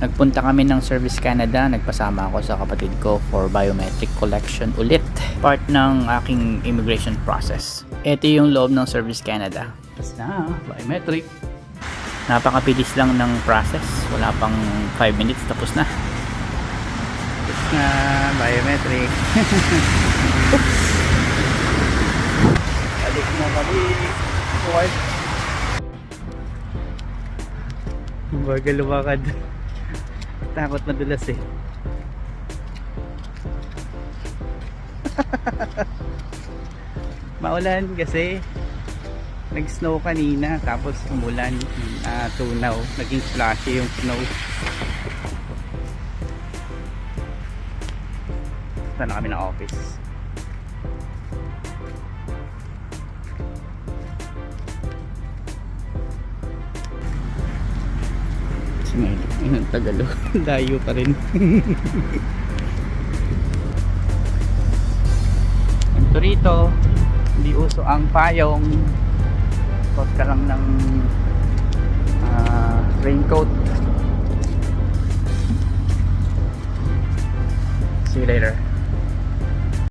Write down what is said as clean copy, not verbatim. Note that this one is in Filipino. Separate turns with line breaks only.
Nagpunta kami ng Service Canada, nagpasama ako sa kapatid ko for biometric collection ulit. Part ng aking immigration process. Ito yung loob ng Service Canada. Tapos na, biometric. Napakabilis lang ng process. Wala pang 5 minutes, tapos na. Tapos na, biometric. Oops! Balik na balik. What? Bagal lumakad. Takot madulas eh. Maulan kasi nag-snow kanina tapos umulan, tunaw, naging slushy yung snow. Saan na kami ng office? Ang Tagalog, layo pa rin. Ito rito, hindi uso ang payong. Suot ka lang ng raincoat. See you later.